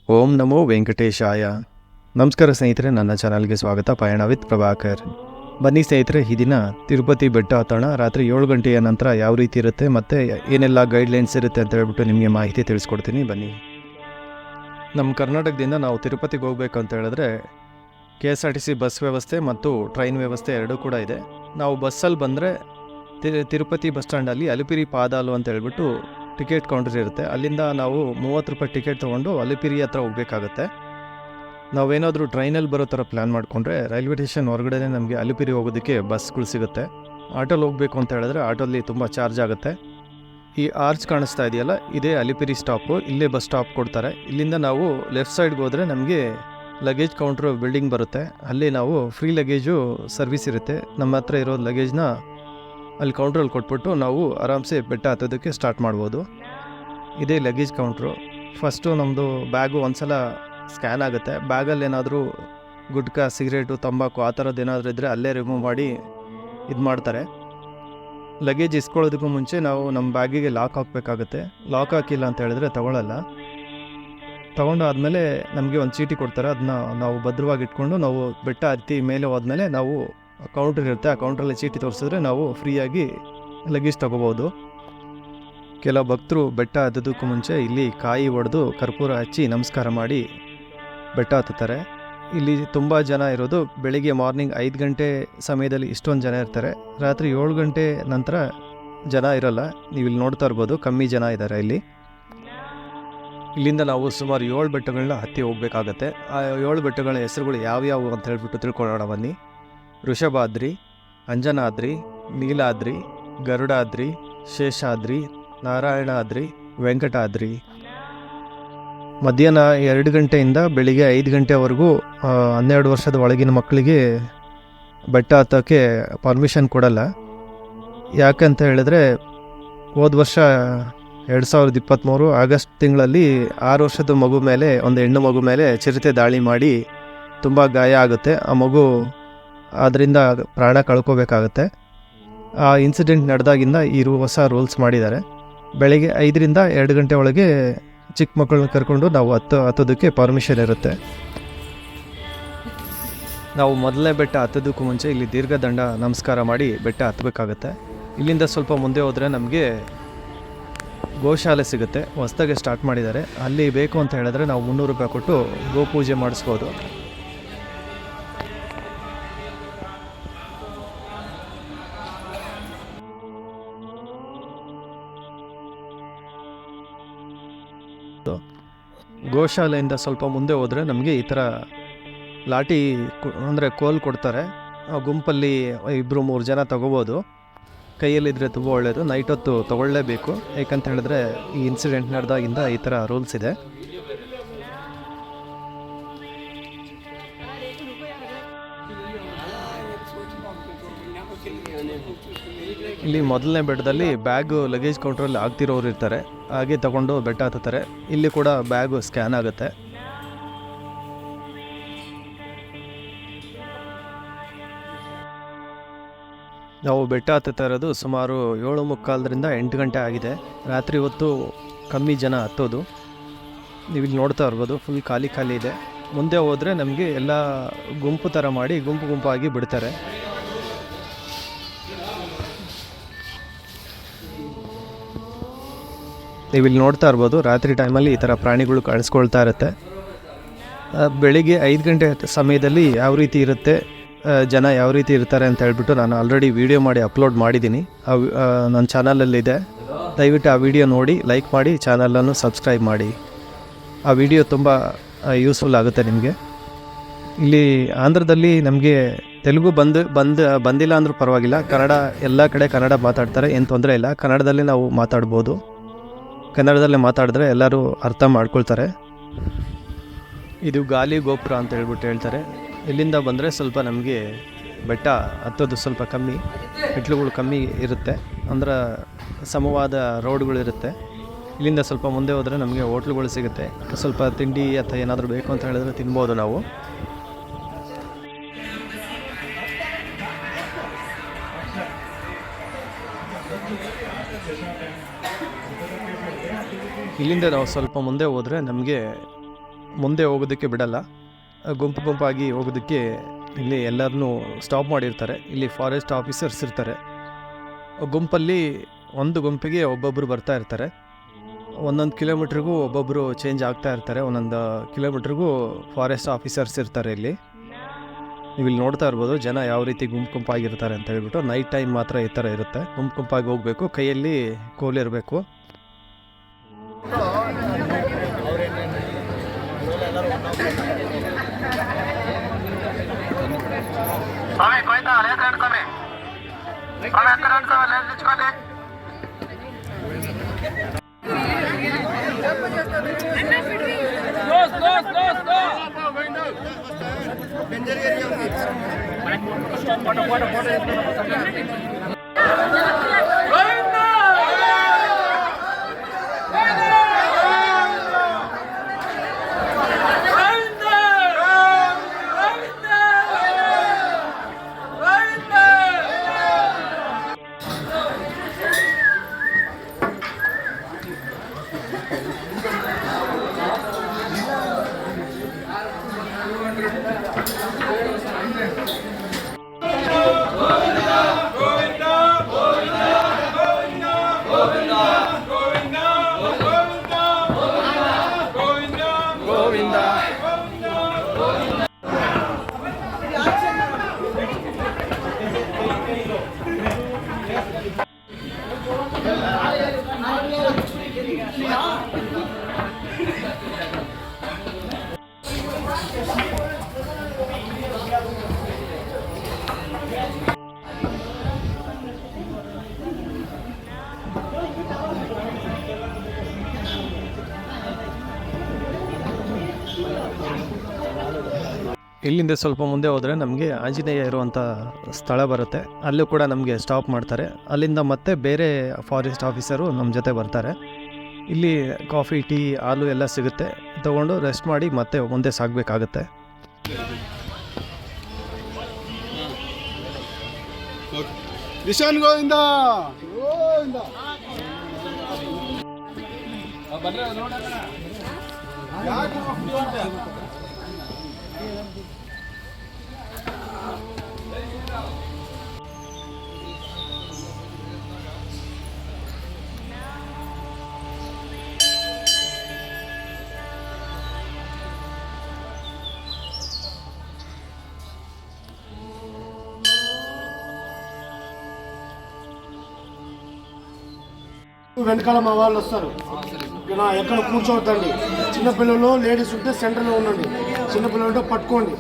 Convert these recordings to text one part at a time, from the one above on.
ಓಂ ನಮೋ ವೆಂಕಟೇಶಾಯ. ನಮಸ್ಕಾರ ಸ್ನೇಹಿತರೆ, ನನ್ನ ಚಾನಲ್ಗೆ ಸ್ವಾಗತ. ಪಯಣ ವಿತ್ ಪ್ರಭಾಕರ್. ಬನ್ನಿ ಸ್ನೇಹಿತರೆ, ಈ ದಿನ ತಿರುಪತಿ ಬೆಟ್ಟ ಹತ್ತೋಣ. ರಾತ್ರಿ 7 ಗಂಟೆಯ ನಂತರ ಯಾವ ರೀತಿ ಇರುತ್ತೆ ಮತ್ತು ಏನೆಲ್ಲ ಗೈಡ್ಲೈನ್ಸ್ ಇರುತ್ತೆ ಅಂತ ಹೇಳ್ಬಿಟ್ಟು ನಿಮಗೆ ಮಾಹಿತಿ ತಿಳಿಸ್ಕೊಡ್ತೀನಿ. ಬನ್ನಿ. ನಮ್ಮ ಕರ್ನಾಟಕದಿಂದ ನಾವು ತಿರುಪತಿಗೆ ಹೋಗಬೇಕು ಅಂತ ಹೇಳಿದ್ರೆ KSRTC ಬಸ್ ವ್ಯವಸ್ಥೆ ಮತ್ತು ಟ್ರೈನ್ ವ್ಯವಸ್ಥೆ ಎರಡೂ ಕೂಡ ಇದೆ. ನಾವು ಬಸ್ಸಲ್ಲಿ ಬಂದರೆ ತಿರುಪತಿ ಬಸ್ ಸ್ಟ್ಯಾಂಡಲ್ಲಿ ಅಲಿಪಿರಿ ಪಾದಾಲು ಅಂತ ಹೇಳ್ಬಿಟ್ಟು ಟಿಕೆಟ್ ಕೌಂಟರ್ ಇರುತ್ತೆ. ಅಲ್ಲಿಂದ ನಾವು 30 ರೂಪಾಯಿ ಟಿಕೆಟ್ ತೊಗೊಂಡು ಅಲಿಪಿರಿ ಹತ್ರ ಹೋಗಬೇಕಾಗತ್ತೆ. ನಾವೇನಾದರೂ ಟ್ರೈನಲ್ಲಿ ಬರೋ ಥರ ಪ್ಲ್ಯಾನ್ ಮಾಡಿಕೊಂಡ್ರೆ ರೈಲ್ವೆ ಸ್ಟೇಷನ್ ಹೊರಗಡೆ ನಮಗೆ ಅಲಿಪಿರಿ ಹೋಗೋದಕ್ಕೆ ಬಸ್ಗಳು ಸಿಗುತ್ತೆ. ಆಟೋಲ್ಲಿ ಹೋಗಬೇಕು ಅಂತ ಹೇಳಿದ್ರೆ ಆಟೋಲ್ಲಿ ತುಂಬ ಚಾರ್ಜ್ ಆಗುತ್ತೆ. ಈ ಆರ್ಚ್ ಕಾಣಿಸ್ತಾ ಇದೆಯಲ್ಲ, ಇದೇ ಅಲಿಪಿರಿ ಸ್ಟಾಪು. ಇಲ್ಲೇ ಬಸ್ ಸ್ಟಾಪ್ ಕೊಡ್ತಾರೆ. ಇಲ್ಲಿಂದ ನಾವು ಲೆಫ್ಟ್ ಸೈಡ್ಗೆ ಹೋದರೆ ನಮಗೆ ಲಗೇಜ್ ಕೌಂಟ್ರ್ ಬಿಲ್ಡಿಂಗ್ ಬರುತ್ತೆ. ಅಲ್ಲಿ ನಾವು ಫ್ರೀ ಲಗೇಜು ಸರ್ವಿಸ್ ಇರುತ್ತೆ. ನಮ್ಮ ಹತ್ರ ಇರೋ ಲಗೇಜ್ನ ಅಲ್ಲಿ ಕೌಂಟ್ರಲ್ಲಿ ಕೊಟ್ಬಿಟ್ಟು ನಾವು ಆರಾಮ್ಸೆ ಬೆಟ್ಟ ಹತ್ತೋದಕ್ಕೆ ಸ್ಟಾರ್ಟ್ ಮಾಡ್ಬೋದು. ಇದೇ ಲಗೇಜ್ ಕೌಂಟ್ರು. ಫಸ್ಟು ನಮ್ಮದು ಬ್ಯಾಗು ಒಂದ್ಸಲ ಸ್ಕ್ಯಾನ್ ಆಗುತ್ತೆ. ಬ್ಯಾಗಲ್ಲಿ ಏನಾದರೂ ಗುಟ್ಕಾ, ಸಿಗರೇಟು, ತಂಬಾಕು ಆ ಥರದ್ದು ಏನಾದರೂ ಇದ್ದರೆ ಅಲ್ಲೇ ರಿಮೂವ್ ಮಾಡಿ ಇದು ಮಾಡ್ತಾರೆ. ಲಗೇಜ್ ಇಸ್ಕೊಳ್ಳೋದಕ್ಕೂ ಮುಂಚೆ ನಾವು ನಮ್ಮ ಬ್ಯಾಗಿಗೆ ಲಾಕ್ ಹಾಕಬೇಕಾಗುತ್ತೆ. ಲಾಕ್ ಹಾಕಿಲ್ಲ ಅಂತ ಹೇಳಿದ್ರೆ ತಗೊಳ್ಳಲ್ಲ. ತೊಗೊಂಡಾದ್ಮೇಲೆ ನಮಗೆ ಒಂದು ಚೀಟಿ ಕೊಡ್ತಾರೆ. ಅದನ್ನ ನಾವು ಭದ್ರವಾಗಿ ಇಟ್ಕೊಂಡು ನಾವು ಬೆಟ್ಟ ಹತ್ತಿ ಮೇಲೆ ಹೋದ್ಮೇಲೆ ನಾವು ಕೌಂಟರ್ ಇರುತ್ತೆ. ಆ ಕೌಂಟ್ರಲ್ಲಿ ಚೀಟಿ ತೋರಿಸಿದ್ರೆ ನಾವು ಫ್ರೀಯಾಗಿ ಲಗೇಜ್ ತೊಗೋಬೋದು. ಕೆಲವು ಭಕ್ತರು ಬೆಟ್ಟ ಹತ್ತೋದಕ್ಕೂ ಮುಂಚೆ ಇಲ್ಲಿ ಕಾಯಿ ಒಡೆದು ಕರ್ಪೂರ ಹಚ್ಚಿ ನಮಸ್ಕಾರ ಮಾಡಿ ಬೆಟ್ಟ ಹತ್ತುತ್ತಾರೆ. ಇಲ್ಲಿ ತುಂಬ ಜನ ಇರೋದು ಬೆಳಿಗ್ಗೆ ಮಾರ್ನಿಂಗ್ 5 ಗಂಟೆ ಸಮಯದಲ್ಲಿ ಇಷ್ಟೊಂದು ಜನ ಇರ್ತಾರೆ. ರಾತ್ರಿ 7 ಗಂಟೆ ನಂತರ ಜನ ಇರೋಲ್ಲ. ನೀವು ಇಲ್ಲಿ ನೋಡ್ತಾ ಇರ್ಬೋದು, ಕಮ್ಮಿ ಜನ ಇದ್ದಾರೆ ಇಲ್ಲಿ. ಇಲ್ಲಿಂದ ನಾವು ಸುಮಾರು 7 ಬೆಟ್ಟಗಳನ್ನ ಹತ್ತಿ ಹೋಗಬೇಕಾಗತ್ತೆ. ಆ 7 ಬೆಟ್ಟಗಳ ಹೆಸರುಗಳು ಯಾವ್ಯಾವು ಅಂತ ಹೇಳ್ಬಿಟ್ಟು ತಿಳ್ಕೊಳ್ಳೋಣ ಬನ್ನಿ. ವೃಷಭಾದ್ರಿ, ಅಂಜನಾದ್ರಿ, ನೀಲಾದ್ರಿ, ಗರುಡಾದ್ರಿ, ಶೇಷಾದ್ರಿ, ನಾರಾಯಣಾದ್ರಿ, ವೆಂಕಟಾದ್ರಿ. ಮಧ್ಯಾಹ್ನ 2 ಗಂಟೆಯಿಂದ ಬೆಳಿಗ್ಗೆ 5 ಗಂಟೆವರೆಗೂ 12 ವರ್ಷದ ಒಳಗಿನ ಮಕ್ಕಳಿಗೆ ಬೆಟ್ಟ ಹತ್ತೋಕ್ಕೆ ಪರ್ಮಿಷನ್ ಕೊಡಲ್ಲ. ಯಾಕಂತ ಹೇಳಿದ್ರೆ ಹೋದ ವರ್ಷ 2023 ಆಗಸ್ಟ್ ತಿಂಗಳಲ್ಲಿ 6 ವರ್ಷದ ಮಗು ಮೇಲೆ, ಒಂದು ಹೆಣ್ಣು ಮಗು ಮೇಲೆ ಚಿರತೆ ದಾಳಿ ಮಾಡಿ ತುಂಬ ಗಾಯ ಆಗುತ್ತೆ. ಆ ಮಗು ಅದರಿಂದ ಪ್ರಾಣ ಕಳ್ಕೋಬೇಕಾಗತ್ತೆ. ಆ ಇನ್ಸಿಡೆಂಟ್ ನಡೆದಾಗಿಂದ ಹೊಸ ರೂಲ್ಸ್ ಮಾಡಿದ್ದಾರೆ. ಬೆಳಗ್ಗೆ 5ರಿಂದ 2 ಗಂಟೆ ಒಳಗೆ ಚಿಕ್ಕ ಮಕ್ಕಳನ್ನ ಕರ್ಕೊಂಡು ನಾವು ಹತ್ತೋದಕ್ಕೆ ಪರ್ಮಿಷನ್ ಇರುತ್ತೆ. ನಾವು ಮೊದಲನೇ ಬೆಟ್ಟ ಹತ್ತೋದಕ್ಕೂ ಮುಂಚೆ ಇಲ್ಲಿ ದೀರ್ಘದಂಡ ನಮಸ್ಕಾರ ಮಾಡಿ ಬೆಟ್ಟ ಹತ್ತಬೇಕಾಗತ್ತೆ. ಇಲ್ಲಿಂದ ಸ್ವಲ್ಪ ಮುಂದೆ ಹೋದರೆ ನಮಗೆ ಗೋಶಾಲೆ ಸಿಗುತ್ತೆ. ಹೊಸದಾಗೆ ಸ್ಟಾರ್ಟ್ ಮಾಡಿದ್ದಾರೆ. ಅಲ್ಲಿ ಬೇಕು ಅಂತ ಹೇಳಿದ್ರೆ ನಾವು 300 ರೂಪಾಯಿ ಕೊಟ್ಟು ಗೋಪೂಜೆ ಮಾಡಿಸ್ಬೋದು. ಗೋಶಾಲೆಯಿಂದ ಸ್ವಲ್ಪ ಮುಂದೆ ಹೋದರೆ ನಮಗೆ ಈ ಥರ ಲಾಠಿ ಅಂದರೆ ಕೋಲ್ ಕೊಡ್ತಾರೆ. ಗುಂಪಲ್ಲಿ 2-3 ಜನ ತೊಗೋಬೋದು. ಕೈಯಲ್ಲಿದ್ದರೆ ತುಂಬ ಒಳ್ಳೆಯದು. ನೈಟ್ ಹೊತ್ತು ತೊಗೊಳ್ಳೇಬೇಕು. ಯಾಕಂತ ಹೇಳಿದ್ರೆ ಈ ಇನ್ಸಿಡೆಂಟ್ ನಡೆದಾಗಿಂದ ಈ ಥರ ರೂಲ್ಸ್ ಇದೆ. ಇಲ್ಲಿ ಮೊದಲನೇ ಬೆಟ್ಟದಲ್ಲಿ ಬ್ಯಾಗು ಲಗೇಜ್ ಕೌಂಟ್ರಲ್ಲಿ ಆಗ್ತಿರೋರು ಇರ್ತಾರೆ. ಹಾಗೆ ತಗೊಂಡು ಬೆಟ್ಟ ಹತ್ತುತ್ತಾರೆ. ಇಲ್ಲಿ ಕೂಡ ಬ್ಯಾಗು ಸ್ಕ್ಯಾನ್ ಆಗುತ್ತೆ. ನಾವು ಬೆಟ್ಟ ಹತ್ತುತ್ತಾ ಇರೋದು ಸುಮಾರು 7:45ರಿಂದ 8 ಗಂಟೆ ಆಗಿದೆ. ರಾತ್ರಿ ಹೊತ್ತು ಕಮ್ಮಿ ಜನ ಹತ್ತೋದು. ನೀವು ಇಲ್ಲಿ ನೋಡ್ತಾ ಇರ್ಬೋದು, ಫುಲ್ ಖಾಲಿ ಇದೆ. ಮುಂದೆ ಹೋದರೆ ನಮಗೆ ಎಲ್ಲ ಗುಂಪು ಥರ ಮಾಡಿ ಗುಂಪಾಗಿ ಬಿಡ್ತಾರೆ. ನೀವು ಇಲ್ಲಿ ನೋಡ್ತಾ ಇರ್ಬೋದು, ರಾತ್ರಿ ಟೈಮಲ್ಲಿ ಈ ಥರ ಪ್ರಾಣಿಗಳು ಕಾಣಿಸ್ಕೊಳ್ತಾ ಇರುತ್ತೆ. ಬೆಳಿಗ್ಗೆ 5 ಗಂಟೆ ಸಮಯದಲ್ಲಿ ಯಾವ ರೀತಿ ಇರುತ್ತೆ, ಜನ ಯಾವ ರೀತಿ ಇರ್ತಾರೆ ಅಂತ ಹೇಳ್ಬಿಟ್ಟು ನಾನು ಆಲ್ರೆಡಿ ವಿಡಿಯೋ ಮಾಡಿ ಅಪ್ಲೋಡ್ ಮಾಡಿದ್ದೀನಿ. ನನ್ನ ಚಾನಲಲ್ಲಿದೆ. ದಯವಿಟ್ಟು ಆ ವಿಡಿಯೋ ನೋಡಿ, ಲೈಕ್ ಮಾಡಿ, ಚಾನಲನ್ನು ಸಬ್ಸ್ಕ್ರೈಬ್ ಮಾಡಿ. ಆ ವಿಡಿಯೋ ತುಂಬ ಯೂಸ್ಫುಲ್ ಆಗುತ್ತೆ ನಿಮಗೆ. ಇಲ್ಲಿ ಆಂಧ್ರದಲ್ಲಿ ನಮಗೆ ತೆಲುಗು ಬಂದಿಲ್ಲ ಅಂದರೂ ಪರವಾಗಿಲ್ಲ. ಕನ್ನಡ ಎಲ್ಲ ಕಡೆ ಕನ್ನಡ ಮಾತಾಡ್ತಾರೆ, ಏನು ತೊಂದರೆ ಇಲ್ಲ. ಕನ್ನಡದಲ್ಲಿ ನಾವು ಮಾತಾಡ್ಬೋದು. ಕನ್ನಡದಲ್ಲೇ ಮಾತಾಡಿದ್ರೆ ಎಲ್ಲರೂ ಅರ್ಥ ಮಾಡ್ಕೊಳ್ತಾರೆ. ಇದು ಗಾಲಿ ಗೋಪುರ ಅಂತ ಹೇಳ್ತಾರೆ. ಇಲ್ಲಿಂದ ಬಂದರೆ ಸ್ವಲ್ಪ ನಮಗೆ ಬೆಟ್ಟ ಹತ್ತೋದು ಸ್ವಲ್ಪ ಕಮ್ಮಿ, ಮೆಟ್ಲುಗಳು ಕಮ್ಮಿ ಇರುತ್ತೆ. ಅಂದ್ರೆ ಸಮವಾದ ರೋಡ್ಗಳಿರುತ್ತೆ. ಇಲ್ಲಿಂದ ಸ್ವಲ್ಪ ಮುಂದೆ ಹೋದರೆ ನಮಗೆ ಹೋಟ್ಲುಗಳು ಸಿಗುತ್ತೆ. ಸ್ವಲ್ಪ ತಿಂಡಿ ಅಥವಾ ಏನಾದರೂ ಬೇಕು ಅಂತ ಹೇಳಿದ್ರೆ ತಿನ್ಬೋದು ನಾವು. ಇಲ್ಲಿಂದ ನಾವು ಸ್ವಲ್ಪ ಮುಂದೆ ಹೋದರೆ ನಮಗೆ ಮುಂದೆ ಹೋಗೋದಕ್ಕೆ ಬಿಡಲ್ಲ, ಗುಂಪಾಗಿ ಹೋಗೋದಕ್ಕೆ ಇಲ್ಲಿ ಎಲ್ಲರನ್ನೂ ಸ್ಟಾಪ್ ಮಾಡಿರ್ತಾರೆ. ಇಲ್ಲಿ ಫಾರೆಸ್ಟ್ ಆಫೀಸರ್ಸ್ ಇರ್ತಾರೆ. ಗುಂಪಲ್ಲಿ ಒಂದು ಗುಂಪಿಗೆ ಒಬ್ಬೊಬ್ಬರು ಬರ್ತಾ ಇರ್ತಾರೆ. ಒಂದೊಂದು ಕಿಲೋಮೀಟ್ರಿಗೂ ಒಬ್ಬೊಬ್ಬರು ಚೇಂಜ್ ಆಗ್ತಾ ಇರ್ತಾರೆ. ಒಂದೊಂದು ಕಿಲೋಮೀಟ್ರಿಗೂ ಫಾರೆಸ್ಟ್ ಆಫೀಸರ್ಸ್ ಇರ್ತಾರೆ. ಇಲ್ಲಿ ನೀವು ಇಲ್ಲಿ ನೋಡ್ತಾ ಇರ್ಬೋದು ಜನ ಯಾವ ರೀತಿ ಗುಂಪಾಗಿರ್ತಾರೆ ಅಂತ ಹೇಳ್ಬಿಟ್ಟು. ನೈಟ್ ಟೈಮ್ ಮಾತ್ರ ಈ ಥರ ಇರುತ್ತೆ. ಗುಂಪಾಗಿ ಹೋಗಬೇಕು, ಕೈಯಲ್ಲಿ ಕೋಲಿರಬೇಕು. ಇಲ್ಲಿಂದ ಸ್ವಲ್ಪ ಮುಂದೆ ಹೋದರೆ ನಮಗೆ ಆಂಜನೇಯ ಇರುವಂಥ ಸ್ಥಳ ಬರುತ್ತೆ. ಅಲ್ಲೂ ಕೂಡ ನಮಗೆ ಸ್ಟಾಪ್ ಮಾಡ್ತಾರೆ. ಅಲ್ಲಿಂದ ಮತ್ತೆ ಬೇರೆ ಫಾರೆಸ್ಟ್ ಆಫೀಸರು ನಮ್ಮ ಜೊತೆ ಬರ್ತಾರೆ. ಇಲ್ಲಿ ಕಾಫಿ, ಟೀ, ಹಾಲು ಎಲ್ಲ ಸಿಗುತ್ತೆ. ತೊಗೊಂಡು ರೆಸ್ಟ್ ಮಾಡಿ ಮತ್ತೆ ಮುಂದೆ ಸಾಗಬೇಕಾಗತ್ತೆ. ನಿಶಾನ್ ಗೋವಿಂದ వెనకాల మా వాళ్ళు వస్తారు. ఓకేనా, ఎక్కడ కూర్చోవద్దండి. చిన్నపిల్లలు లేడీస్ ఉంటే సెంటర్లో ఉండండి. చిన్నపిల్లలు ఉంటే పట్టుకోండి.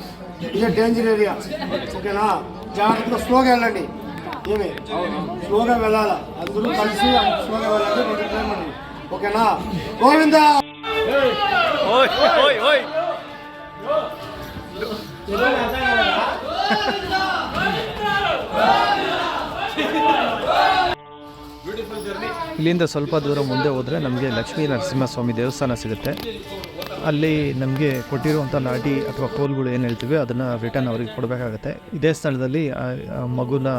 ఇదే డేంజర్ ఏరియా. ఓకేనా, జాగ్రత్తగా స్లోగా వెళ్ళండి. ఏమి స్లోగా వెళ్ళాలా, అందరూ కలిసి స్లోగా వెళ్ళాలి. ఓకేనా, గోవిందా. ಇಲ್ಲಿಂದ ಸ್ವಲ್ಪ ದೂರ ಮುಂದೆ ಹೋದರೆ ನಮಗೆ ಲಕ್ಷ್ಮೀ ನರಸಿಂಹಸ್ವಾಮಿ ದೇವಸ್ಥಾನ ಸಿಗುತ್ತೆ. ಅಲ್ಲಿ ನಮಗೆ ಕೊಟ್ಟಿರುವಂಥ ಲಾಠಿ ಅಥವಾ ಕೋಲ್ಗಳು ಏನು ಹೇಳ್ತೀವಿ ಅದನ್ನು ರಿಟರ್ನ್ ಅವ್ರಿಗೆ ಕೊಡಬೇಕಾಗತ್ತೆ. ಇದೇ ಸ್ಥಳದಲ್ಲಿ ಮಗುನ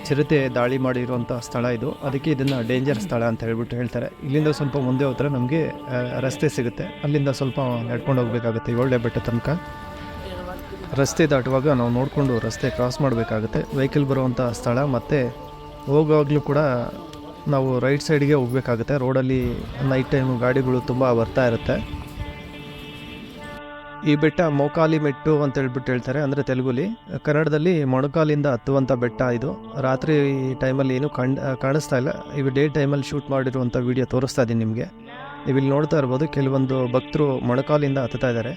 ಚಿರತೆ ದಾಳಿ ಮಾಡಿರುವಂಥ ಸ್ಥಳ ಇದು. ಅದಕ್ಕೆ ಇದನ್ನು ಡೇಂಜರ್ ಸ್ಥಳ ಅಂತ ಹೇಳ್ಬಿಟ್ಟು ಹೇಳ್ತಾರೆ. ಇಲ್ಲಿಂದ ಸ್ವಲ್ಪ ಮುಂದೆ ಹೋದರೆ ನಮಗೆ ರಸ್ತೆ ಸಿಗುತ್ತೆ. ಅಲ್ಲಿಂದ ಸ್ವಲ್ಪ ನಡ್ಕೊಂಡು ಹೋಗಬೇಕಾಗುತ್ತೆ 7 ಬೆಟ್ಟ ತನಕ. ರಸ್ತೆ ದಾಟುವಾಗ ನಾವು ನೋಡಿಕೊಂಡು ರಸ್ತೆ ಕ್ರಾಸ್ ಮಾಡಬೇಕಾಗುತ್ತೆ. ವೆಹಿಕಲ್ ಬರುವಂಥ ಸ್ಥಳ. ಮತ್ತು ಹೋಗುವಾಗಲೂ ಕೂಡ ನಾವು ರೈಟ್ ಸೈಡ್ಗೆ ಹೋಗಬೇಕಾಗುತ್ತೆ. ರೋಡಲ್ಲಿ ನೈಟ್ ಟೈಮು ಗಾಡಿಗಳು ತುಂಬ ಬರ್ತಾ ಇರುತ್ತೆ. ಈ ಬೆಟ್ಟ ಮೋಕಾಲಿ ಮೆಟ್ಟು ಅಂತ ಹೇಳ್ತಾರೆ, ಅಂದರೆ ತೆಲುಗುಲಿ. ಕನ್ನಡದಲ್ಲಿ ಮೊಣಕಾಲಿಂದ ಹತ್ತುವಂಥ ಬೆಟ್ಟ ಇದು. ರಾತ್ರಿ ಟೈಮಲ್ಲಿ ಏನೂ ಕಾಣಿಸ್ತಾ ಇಲ್ಲ. ಇವು ಡೇ ಟೈಮಲ್ಲಿ ಶೂಟ್ ಮಾಡಿರುವಂಥ ವೀಡಿಯೋ ತೋರಿಸ್ತಾ ಇದ್ದೀನಿ ನಿಮಗೆ. ನೀವು ಇಲ್ಲಿ ನೋಡ್ತಾ ಇರ್ಬೋದು ಕೆಲವೊಂದು ಭಕ್ತರು ಮೊಣಕಾಲಿಂದ ಹತ್ತುತ್ತಾ ಇದ್ದಾರೆ.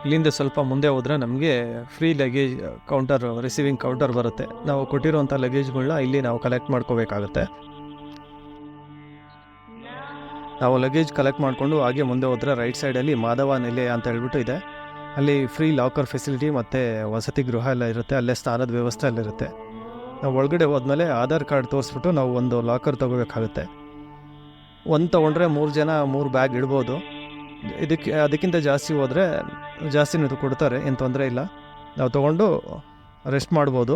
ಇಲ್ಲಿಂದ ಸ್ವಲ್ಪ ಮುಂದೆ ಹೋದರೆ ನಮಗೆ free luggage counter, receiving counter ಬರುತ್ತೆ. ನಾವು ಕೊಟ್ಟಿರುವಂಥ ಲಗೇಜ್ಗಳನ್ನ ಇಲ್ಲಿ ನಾವು ಕಲೆಕ್ಟ್ ಮಾಡ್ಕೋಬೇಕಾಗತ್ತೆ. ನಾವು ಲಗೇಜ್ ಕಲೆಕ್ಟ್ ಮಾಡಿಕೊಂಡು ಹಾಗೆ ಮುಂದೆ ಹೋದರೆ ರೈಟ್ ಸೈಡಲ್ಲಿ ಮಾಧವ ನಿಲಯ ಅಂತ ಹೇಳ್ಬಿಟ್ಟು ಇದೆ. ಅಲ್ಲಿ ಫ್ರೀ ಲಾಕರ್ ಫೆಸಿಲಿಟಿ ಮತ್ತು ವಸತಿ ಗೃಹ ಎಲ್ಲ ಇರುತ್ತೆ. ಅಲ್ಲೇ ಸ್ನಾನದ ವ್ಯವಸ್ಥೆ ಎಲ್ಲ ಇರುತ್ತೆ. ನಾವು ಒಳಗಡೆ ಹೋದ್ಮೇಲೆ ಆಧಾರ್ ಕಾರ್ಡ್ ತೋರಿಸ್ಬಿಟ್ಟು ನಾವು ಒಂದು ಲಾಕರ್ ತೊಗೋಬೇಕಾಗುತ್ತೆ. ಒಂದು ತೊಗೊಂಡ್ರೆ 3 ಜನ 3 ಬ್ಯಾಗ್ ಇಡ್ಬೋದು. ಅದಕ್ಕಿಂತ ಜಾಸ್ತಿ ಹೋದರೆ ಜಾಸ್ತಿನೂ ಕೊಡ್ತಾರೆ, ಏನು ತೊಂದರೆ ಇಲ್ಲ. ನಾವು ತೊಗೊಂಡು ರೆಸ್ಟ್ ಮಾಡ್ಬೋದು.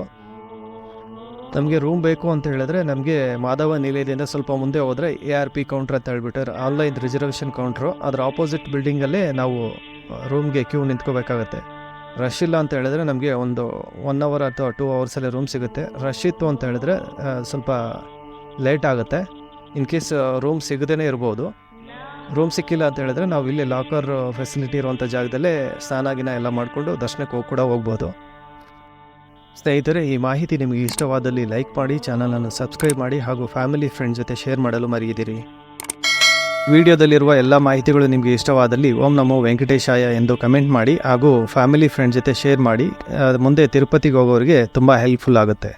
ನಮಗೆ ರೂಮ್ ಬೇಕು ಅಂತ ಹೇಳಿದ್ರೆ ನಮಗೆ ಮಾಧವ ನಿಲಯದಿಂದ ಸ್ವಲ್ಪ ಮುಂದೆ ಹೋದರೆ ARP ಕೌಂಟ್ರ್ ಅಂತ ಹೇಳ್ಬಿಟ್ಟು ಆನ್ಲೈನ್ ರಿಸರ್ವೇಷನ್ ಕೌಂಟ್ರು, ಅದರ ಆಪೋಸಿಟ್ ಬಿಲ್ಡಿಂಗಲ್ಲೇ ನಾವು ರೂಮ್ಗೆ ಕ್ಯೂ ನಿಂತ್ಕೋಬೇಕಾಗತ್ತೆ. ರಶ್ ಇಲ್ಲ ಅಂತ ಹೇಳಿದ್ರೆ ನಮಗೆ ಒಂದು 1 ಅವರ್ ಅಥವಾ 2 ಅವರ್ಸಲ್ಲಿ ರೂಮ್ ಸಿಗುತ್ತೆ. ರಶ್ ಇತ್ತು ಅಂತ ಹೇಳಿದ್ರೆ ಸ್ವಲ್ಪ ಲೇಟ್ ಆಗುತ್ತೆ. ಇನ್ ಕೇಸ್ ರೂಮ್ ಸಿಗದೇ ಇರ್ಬೋದು. ರೂಮ್ ಸಿಕ್ಕಿಲ್ಲ ಅಂತ ಹೇಳಿದ್ರೆ ನಾವು ಇಲ್ಲಿ ಲಾಕರ್ ಫೆಸಿಲಿಟಿ ಇರುವಂಥ ಜಾಗದಲ್ಲೇ ಸ್ನಾನ ಎಲ್ಲ ಮಾಡಿಕೊಂಡು ದರ್ಶನಕ್ಕೆ ಹೋಗ್ಬೋದು. ಸ್ನೇಹಿತರೆ, ಈ ಮಾಹಿತಿ ನಿಮಗೆ ಇಷ್ಟವಾದಲ್ಲಿ ಲೈಕ್ ಮಾಡಿ, ಚಾನಲನ್ನು ಸಬ್ಸ್ಕ್ರೈಬ್ ಮಾಡಿ ಹಾಗೂ ಫ್ಯಾಮಿಲಿ ಫ್ರೆಂಡ್ಸ್ ಜೊತೆ ಶೇರ್ ಮಾಡಲು ಮರೆಯದಿರಿ. ವಿಡಿಯೋದಲ್ಲಿರುವ ಎಲ್ಲ ಮಾಹಿತಿಗಳು ನಿಮಗೆ ಇಷ್ಟವಾದಲ್ಲಿ ಓಂ ನಮೋ ವೆಂಕಟೇಶಾಯ ಎಂದು ಕಮೆಂಟ್ ಮಾಡಿ ಹಾಗೂ ಫ್ಯಾಮಿಲಿ ಫ್ರೆಂಡ್ಸ್ ಜೊತೆ ಶೇರ್ ಮಾಡಿ. ಮುಂದೆ ತಿರುಪತಿಗೆ ಹೋಗೋರಿಗೆ ತುಂಬ ಹೆಲ್ಪ್ಫುಲ್ ಆಗುತ್ತೆ.